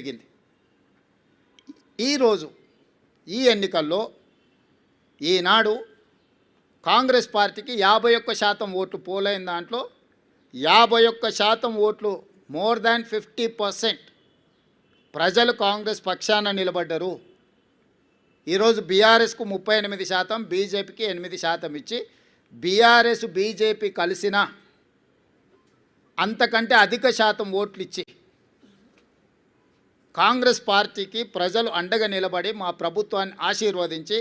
పెరిగింది. ఈరోజు ఈ ఎన్నికల్లో ఈనాడు కాంగ్రెస్ పార్టీకి 51% ఓట్లు పోలైన దాంట్లో 51% ఓట్లు మోర్ దాన్ 50% ప్రజలు కాంగ్రెస్ పక్షాన నిలబడ్డారు. ఈరోజు బీఆర్ఎస్కు 38%, బీజేపీకి 8% ఇచ్చి బీఆర్ఎస్ బీజేపీ కలిసిన అంతకంటే అధిక శాతం ఓట్లు ఇచ్చి కాంగ్రెస్ పార్టీకి ప్రజలు అండగా నిలబడి మా ప్రభుత్వాన్ని ఆశీర్వదించి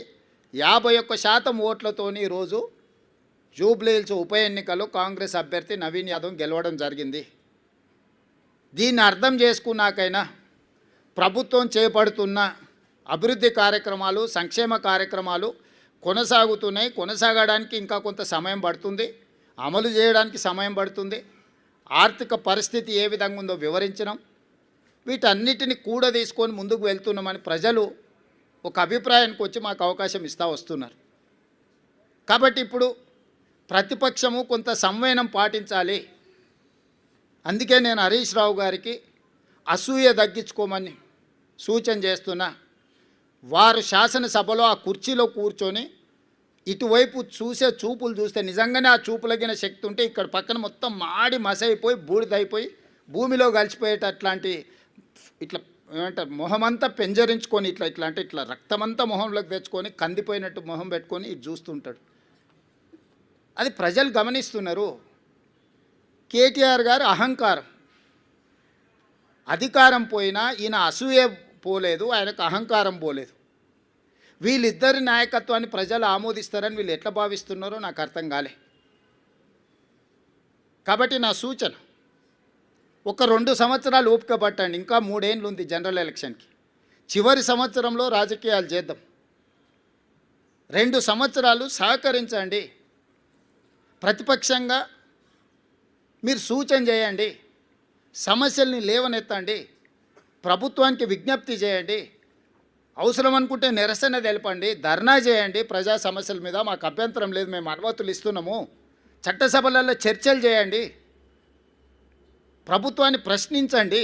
51% ఓట్లతోని ఈరోజు జూబ్లీహిల్స్ ఉప ఎన్నికల్లో కాంగ్రెస్ అభ్యర్థి నవీన్ యాదవ్ గెలవడం జరిగింది. దీన్ని అర్థం చేసుకున్నాకైనా ప్రభుత్వం చేపడుతున్న అభివృద్ధి కార్యక్రమాలు, సంక్షేమ కార్యక్రమాలు కొనసాగుతున్నాయి. కొనసాగడానికి ఇంకా కొంత సమయం పడుతుంది, అమలు చేయడానికి సమయం పడుతుంది. ఆర్థిక పరిస్థితి ఏ విధంగా ఉందో వివరించడం, వీటన్నిటిని కూడా తీసుకొని ముందుకు వెళ్తున్నామని ప్రజలు ఒక అభిప్రాయానికి వచ్చి మాకు అవకాశం ఇస్తూ వస్తున్నారు. కాబట్టి ఇప్పుడు ప్రతిపక్షము కొంత సంవయనం పాటించాలి. అందుకే నేను హరీష్ రావు గారికి అసూయ తగ్గించుకోమని సూచన చేస్తున్నా. వారు శాసనసభలో ఆ కుర్చీలో కూర్చొని ఇటువైపు చూసే చూపులు చూస్తే నిజంగానే ఆ చూపులగిన శక్తి ఉంటే ఇక్కడ పక్కన మొత్తం మాడి మసైపోయి బూడిదైపోయి భూమిలో కలిసిపోయేటట్లాంటి ఇట్లా ఏమంటారు మొహమంతా పెంజరించుకొని ఇట్లా రక్తమంతా మొహంలోకి తెచ్చుకొని కందిపోయినట్టు మొహం పెట్టుకొని ఇది చూస్తుంటాడు. అది ప్రజలు గమనిస్తున్నారు. కేటీఆర్ గారు అహంకారం, అధికారం పోయినా ఈయన అసూయ పోలేదు, ఆయనకు అహంకారం పోలేదు. వీళ్ళిద్దరి నాయకత్వాన్ని ప్రజలు ఆమోదిస్తారని వీళ్ళు ఎట్లా భావిస్తున్నారో నాకు అర్థం కాలే. కాబట్టి నా సూచన, ఒక 2 సంవత్సరాలు ఓపిక పట్టండి. ఇంకా 3 ఏళ్ళు ఉంది జనరల్ ఎలక్షన్కి. చివరి సంవత్సరంలో రాజకీయాలు చేద్దాం. 2 సంవత్సరాలు సహకరించండి. ప్రతిపక్షంగా మీరు సూచన చేయండి, సమస్యల్ని లేవనెత్తండి, ప్రభుత్వానికి విజ్ఞప్తి చేయండి, అవసరం అనుకుంటే నిరసన తెలపండి, ధర్నా చేయండి. ప్రజా సమస్యల మీద మాకు అభ్యంతరం లేదు, మేము అనుమతులు ఇస్తున్నాము. చట్టసభలలో చర్చలు చేయండి, ప్రభుత్వాన్ని ప్రశ్నించండి.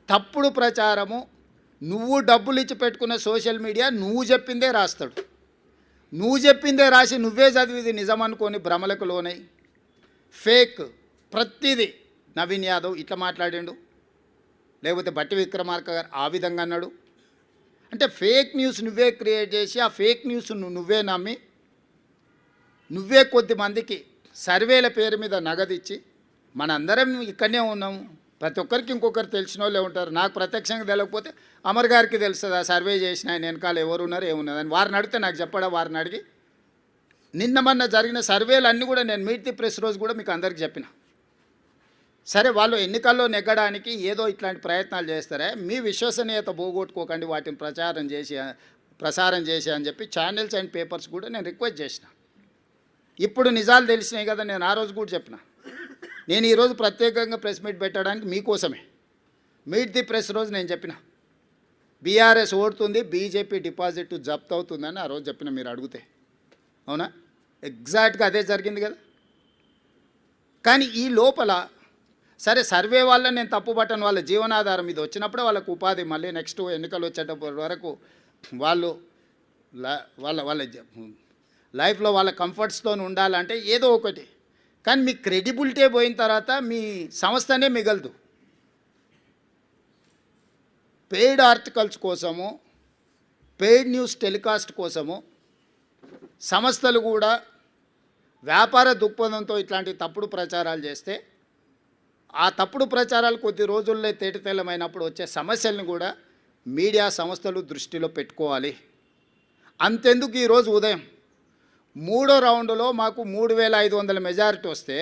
తప్పుడు ప్రచారము, నువ్వు డబ్బులు ఇచ్చి పెట్టుకున్న సోషల్ మీడియా నువ్వు చెప్పిందే రాస్తాడు. నువ్వు చెప్పిందే రాసి నువ్వే చదివిది నిజం అనుకొని భ్రమలకు లోనై ఫేక్ ప్రతిదీ నవీన్ యాదవ్ ఇట్లా మాట్లాడిండు, లేకపోతే బట్టి విక్రమార్క గారు ఆ విధంగా అన్నాడు. అంటే ఫేక్ న్యూస్ నువ్వే క్రియేట్ చేసి ఆ ఫేక్ న్యూస్ నువ్వే నమ్మి నువ్వే కొద్దిమందికి సర్వేల పేరు మీద నగదిచ్చి మనందరం ఇక్కడనే ఉన్నాము. ప్రతి ఒక్కరికి ఇంకొకరు తెలిసిన వాళ్ళే ఉంటారు. నాకు ప్రత్యక్షంగా తెలియకపోతే అమర్ గారికి తెలుస్తుంది ఆ సర్వే చేసిన ఆయన వెనకాల ఎవరు ఉన్నారు ఏమున్నది అని. వారిని అడిగితే నాకు చెప్పడా, వారిని అడిగి నిన్న మొన్న జరిగిన సర్వేలు అన్నీ కూడా నేను మీట్ ది ప్రెస్ రోజు కూడా మీకు అందరికీ చెప్పిన. సరే, వాళ్ళు ఎన్నికల్లో నెగ్గడానికి ఏదో ఇట్లాంటి ప్రయత్నాలు చేస్తారే, మీ విశ్వసనీయత పోగొట్టుకోకండి, వాటిని ప్రసారం చేసి అని చెప్పి ఛానల్స్ అండ్ పేపర్స్ కూడా నేను రిక్వెస్ట్ చేసిన. ఇప్పుడు నిజాలు తెలిసినాయి కదా, నేను ఆ రోజు కూడా చెప్పిన. నేను ఈరోజు ప్రత్యేకంగా ప్రెస్ మీట్ పెట్టడానికి మీకోసమే మీట్ ది ప్రెస్ రోజు నేను చెప్పిన, బీఆర్ఎస్ ఓడుతుంది, బీజేపీ డిపాజిట్ జప్తు అవుతుందని ఆ రోజు చెప్పిన. మీరు అడిగితే అవునా, ఎగ్జాక్ట్గా అదే జరిగింది కదా. కానీ ఈ లోపల సరే సర్వే వాళ్ళని నేను తప్పు పట్టను, వాళ్ళ జీవనాధారం ఇది వచ్చినప్పుడే వాళ్ళకు ఉపాధి, మళ్ళీ నెక్స్ట్ ఎన్నికలు వచ్చేటప్పటి వరకు వాళ్ళు వాళ్ళ లైఫ్లో వాళ్ళ కంఫర్ట్స్తో ఉండాలంటే ఏదో ఒకటి. కానీ మీ క్రెడిబిలిటీ పోయిన తర్వాత మీ సంస్థనే మిగలదు. పెయిడ్ ఆర్టికల్స్ కోసము, పెయిడ్ న్యూస్ టెలికాస్ట్ కోసము సంస్థలు కూడా వ్యాపార దృక్పథంతో ఇట్లాంటి తప్పుడు ప్రచారాలు చేస్తే ఆ తప్పుడు ప్రచారాలు కొద్ది రోజుల్లో తేటతెల్లమైనప్పుడు వచ్చే సమస్యలను కూడా మీడియా సంస్థలు దృష్టిలో పెట్టుకోవాలి. అంతెందుకు ఈరోజు ఉదయం 3వ రౌండ్లో మాకు 3500 మెజారిటీ వస్తే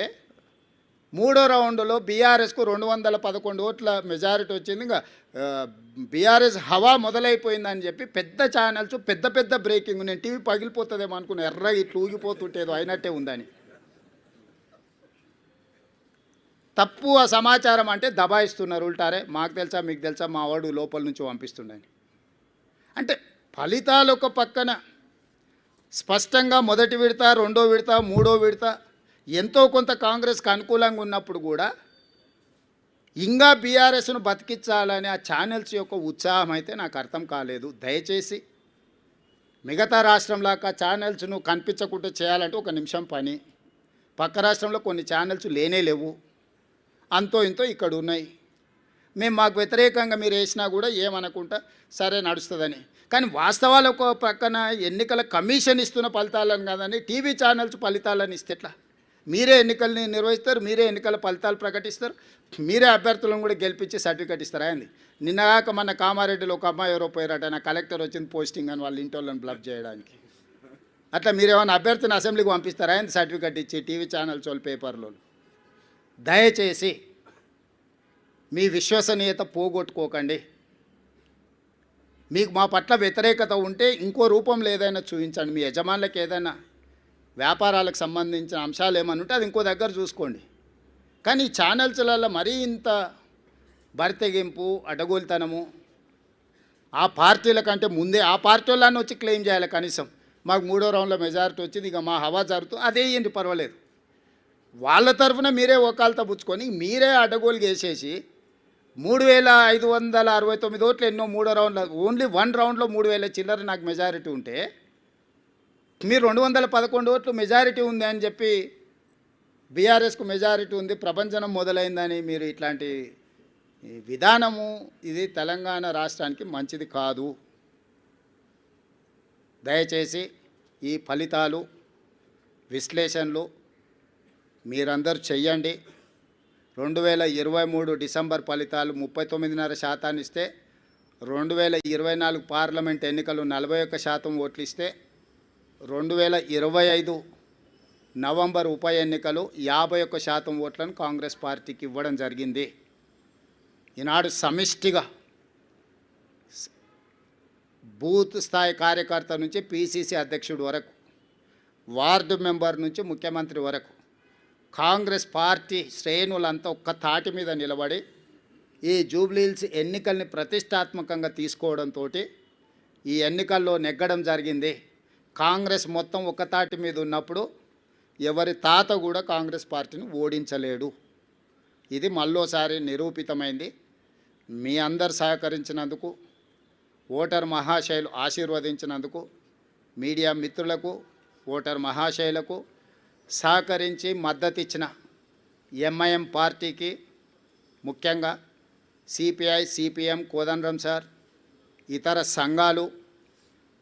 3వ రౌండ్లో బీఆర్ఎస్కు 211 ఓట్ల మెజారిటీ వచ్చింది. ఇంకా బీఆర్ఎస్ హవా మొదలైపోయిందని చెప్పి పెద్ద ఛానల్స్ పెద్ద బ్రేకింగ్, నేను టీవీ పగిలిపోతుందేమో అనుకున్నా, ఎర్రగా ఇట్లా ఊగిపోతుంటేదో అయినట్టే ఉందని. తప్పు ఆ సమాచారం అంటే దబాయిస్తున్నారు ఉల్టారే, మాకు తెలుసా మీకు తెలుసా, మా వాడు లోపల నుంచి పంపిస్తుండని. అంటే ఫలితాలు ఒక పక్కన స్పష్టంగా మొదటి విడత, 2వ విడత, 3వ విడత ఎంతో కొంత కాంగ్రెస్కి అనుకూలంగా ఉన్నప్పుడు కూడా ఇంకా బీఆర్ఎస్ను బతికించాలని ఆ ఛానల్స్ యొక్క ఉత్సాహం అయితే నాకు అర్థం కాలేదు. దయచేసి మిగతా రాష్ట్రంలాగా ఛానల్స్ను కనిపించకుండా చేయాలంటే ఒక నిమిషం పని. పక్క రాష్ట్రంలో కొన్ని ఛానల్స్ లేనే లేవు, అంతో ఇంతో ఇక్కడ ఉన్నాయి. మేము మాకు వ్యతిరేకంగా మీరు వేసినా కూడా ఏమనుకుంటా సరే నడుస్తుందని. కానీ వాస్తవాలు ఒక పక్కన ఎన్నికల కమిషన్ ఇస్తున్న ఫలితాలను కాదని టీవీ ఛానల్స్ ఫలితాలను ఇస్తే ఎట్లా? మీరే ఎన్నికల్ని నిర్వహిస్తారు, మీరే ఎన్నికల ఫలితాలు ప్రకటిస్తారు, మీరే అభ్యర్థులను కూడా గెలిపించి సర్టిఫికేట్ ఇస్తారా ఏంది? నిన్నగాక మన కామారెడ్డిలో ఒక అమ్మాయి ఎవరో పోయారట, నా కలెక్టర్ వచ్చింది పోస్టింగ్ అని వాళ్ళ ఇంటి వాళ్ళని బ్లఫ్ చేయడానికి. అట్లా మీరేమైనా అభ్యర్థిని అసెంబ్లీకి పంపిస్తారా ఏంది సర్టిఫికేట్ ఇచ్చి టీవీ ఛానల్స్ వాళ్ళు పేపర్లో? దయచేసి మీ విశ్వసనీయత పోగొట్టుకోకండి. మీకు మా పట్ల వ్యతిరేకత ఉంటే ఇంకో రూపంలో ఏదైనా చూపించండి. మీ యజమానులకు ఏదైనా వ్యాపారాలకు సంబంధించిన అంశాలు ఏమని ఉంటే అది ఇంకో దగ్గర చూసుకోండి. కానీ ఈ ఛానల్స్లలో మరీ ఇంత బరితెగింపు, అడ్డగోలుతనము, ఆ పార్టీల కంటే ముందే ఆ పార్టీ వాళ్ళని వచ్చి క్లెయిమ్ చేయాలి. కనీసం మాకు 3వ రౌండ్లో మెజారిటీ వచ్చింది, ఇక మా హవా జరుగుతుంది, అదే ఏంటి పర్వాలేదు. వాళ్ళ తరఫున మీరే ఒకాలతో పుచ్చుకొని మీరే అడ్డగోలు వేసేసి 3569 ఓట్లు ఎన్నో 3వ రౌండ్లో, ఓన్లీ 1 రౌండ్లో 3000 చిల్లర నాకు మెజారిటీ ఉంటే మీరు 211 ఓట్లు మెజారిటీ ఉంది అని చెప్పి బీఆర్ఎస్కు మెజారిటీ ఉంది, ప్రభంజనం మొదలైందని మీరు ఇట్లాంటి విధానము ఇది తెలంగాణ రాష్ట్రానికి మంచిది కాదు. దయచేసి ఈ ఫలితాలు విశ్లేషణలు మీరందరూ చెయ్యండి. 2023 డిసెంబర్ ఫలితాలు 39.5% ఇస్తే 2024 పార్లమెంట్ ఎన్నికలు 41% ఓట్లు ఇస్తే 2025 నవంబర్ ఉప ఎన్నికలు 51% ఓట్లను కాంగ్రెస్ పార్టీకి ఇవ్వడం జరిగింది. ఈనాడు సమిష్టిగా బూత్ స్థాయి కార్యకర్త నుంచి పీసీసీ అధ్యక్షుడు వరకు, వార్డు మెంబర్ నుంచి ముఖ్యమంత్రి వరకు కాంగ్రెస్ పార్టీ శ్రేణులంతా ఒక్క తాటి మీద నిలబడి ఈ జూబ్లీహిల్స్ ఎన్నికల్ని ప్రతిష్టాత్మకంగా తీసుకోవడంతో ఈ ఎన్నికల్లో నెగ్గడం జరిగింది. కాంగ్రెస్ మొత్తం ఒక్క తాటి మీద ఉన్నప్పుడు ఎవరి తాత కూడా కాంగ్రెస్ పార్టీని ఓడించలేడు. ఇది మళ్ళోసారి నిరూపితమైంది. మీ అందరు సహకరించినందుకు, ఓటర్ మహాశయులు ఆశీర్వదించినందుకు, మీడియా మిత్రులకు, ఓటర్ మహాశయులకు సహకరించి మద్దతు ఇచ్చిన ఎంఐఎం పార్టీకి, ముఖ్యంగా సిపిఐ, సిపిఎం, కోదండరాం సార్, ఇతర సంఘాలు,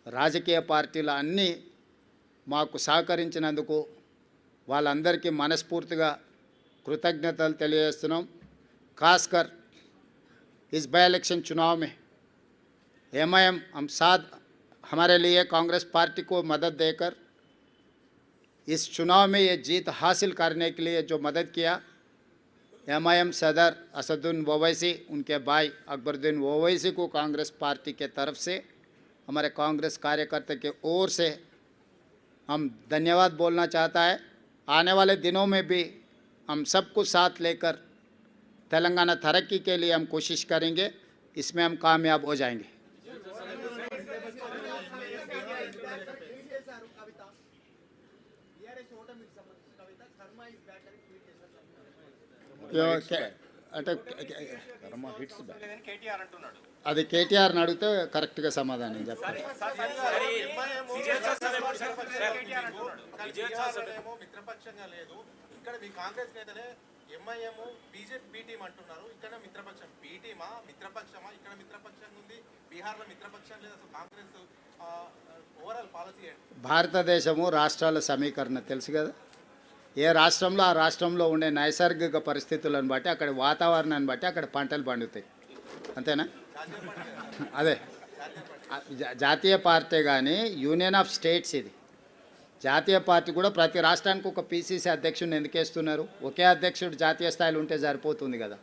రాజకీయ పార్టీలు అన్నీ మాకు సహకరించినందుకు వాళ్ళందరికీ మనస్ఫూర్తిగా कृतज्ञतल తెలియజేస్తున్నాం. खासकर इस बाई इलेक्शन चुनाव में एमआईएम हम साथ हमारे लिए कांग्रेस पार्टी को मदद देकर इस चुनाव में ये जीत हासिल करने के लिए जो मदद किया, एमआईएम सदर असदुद्दीन ओवैसी, उनके भाई अकबरुद्दीन ओवैसी को कांग्रेस पार्टी के तरफ से, हमारे कांग्रेस कार्यकर्ता के ओर से हम धन्यवाद बोलना चाहता है. आने वाले दिनों में भी हम सबको साथ लेकर तेलंगाना तरक्की के लिए हम कोशिश करेंगे, इसमें हम कामयाब हो जाएंगे. అది కేటీఆర్ని అడిగితే కరెక్ట్గా సమాధానం చెప్తారు. ఇక్కడ మీ కాంగ్రెస్ నేతలే ఎంఐఎం బీజేపీ బి టీం అంటున్నారు. ఇక్కడ మిత్రపక్షం బి టీమా మిత్రపక్షమా? ఇక్కడ మిత్రపక్షం ఉంది, బీహార్లో మిత్రపక్షం లేదు. అసలు కాంగ్రెస్ ఓవరాల్ పాలసీ ఏంటి? భారతదేశము రాష్ట్రాల సమీకరణ తెలుసు కదా. ఏ రాష్ట్రంలో ఆ రాష్ట్రంలో ఉండే నైసర్గిక పరిస్థితులను బట్టి, అక్కడ వాతావరణాన్ని బట్టి అక్కడ పంటలు పండుతాయి, అంతేనా? అదే జాతీయ పార్టీ కానీ యూనియన్ ఆఫ్ స్టేట్స్ ఇది. జాతీయ పార్టీ కూడా ప్రతి రాష్ట్రానికి ఒక పీసీసీ అధ్యక్షుడిని ఎందుకు వేస్తున్నారు? ఒకే అధ్యక్షుడు జాతీయ స్థాయిలో ఉంటే సరిపోతుంది కదా.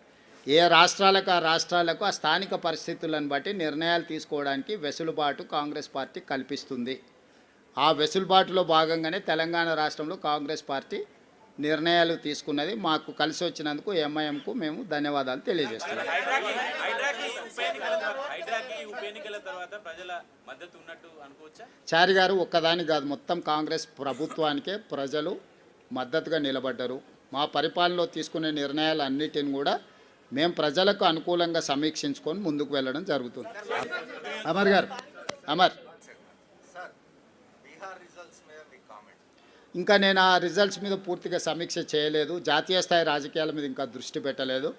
ఏ రాష్ట్రాలకు ఆ రాష్ట్రాలకు ఆ స్థానిక పరిస్థితులను బట్టి నిర్ణయాలు తీసుకోవడానికి వెసులుబాటు కాంగ్రెస్ పార్టీ కల్పిస్తుంది. ఆ వెసులుబాటులో భాగంగానే తెలంగాణ రాష్ట్రంలో కాంగ్రెస్ పార్టీ నిర్ణయాలు తీసుకున్నది. మాకు కలిసి వచ్చినందుకు ఎంఐఎంకు మేము ధన్యవాదాలు తెలియజేస్తున్నాం. చారి గారు ఒక్కదాని కాదు, మొత్తం కాంగ్రెస్ ప్రభుత్వానికే ప్రజలు మద్దతుగా నిలబడ్డారు. మా పరిపాలనలో తీసుకునే నిర్ణయాలన్నిటిని కూడా మేము ప్రజలకు అనుకూలంగా సమీక్షించుకొని ముందుకు వెళ్ళడం జరుగుతుంది. అమర్ గారు, అమర్, ఇంకా నేను ఆ రిజల్ట్స్ మీద పూర్తిగా సమీక్ష చేయలేదు. జాతీయ స్థాయి రాజకీయాల మీద ఇంకా దృష్టి పెట్టలేదు.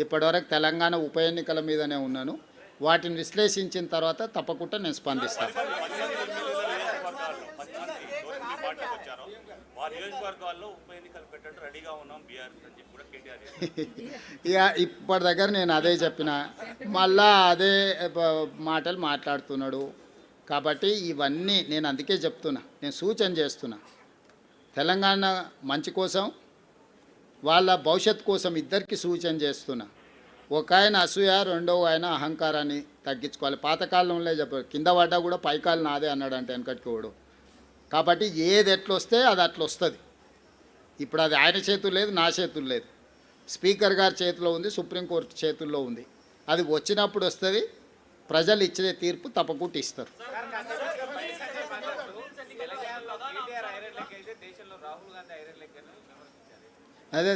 ఇప్పటివరకు తెలంగాణ ఉప ఎన్నికల మీదనే ఉన్నాను. వాటిని విశ్లేషించిన తర్వాత తప్పకుండా నేను స్పందిస్తాను. ఇక ఇప్పటి దగ్గర నేను అదే చెప్పిన, మళ్ళా అదే మాటలు మాట్లాడుతున్నాడు. కాబట్టి ఇవన్నీ నేను అందుకే చెప్తున్నా, నేను సూచన చేస్తున్నా, తెలంగాణ మంచి కోసం వాళ్ళ భవిష్యత్తు కోసం ఇద్దరికి సూచన చేస్తున్నా. ఒక ఆయన అసూయ, రెండవ ఆయన అహంకారాన్ని తగ్గించుకోవాలి. పాతకాలంలో చెప్పారు, కింద పడ్డా కూడా పైకాలు నాదే అన్నాడు అంటే వెనకటికి వాడు. కాబట్టి ఏది ఎట్లొస్తే అది అట్లా వస్తుంది. ఇప్పుడు అది ఆయన చేతులు లేదు, నా చేతులు లేదు, స్పీకర్ గారి చేతిలో ఉంది, సుప్రీంకోర్టు చేతుల్లో ఉంది. అది వచ్చినప్పుడు వస్తుంది. ప్రజలు ఇచ్చే తీర్పు తప్పకుండా ఇస్తారు. అదే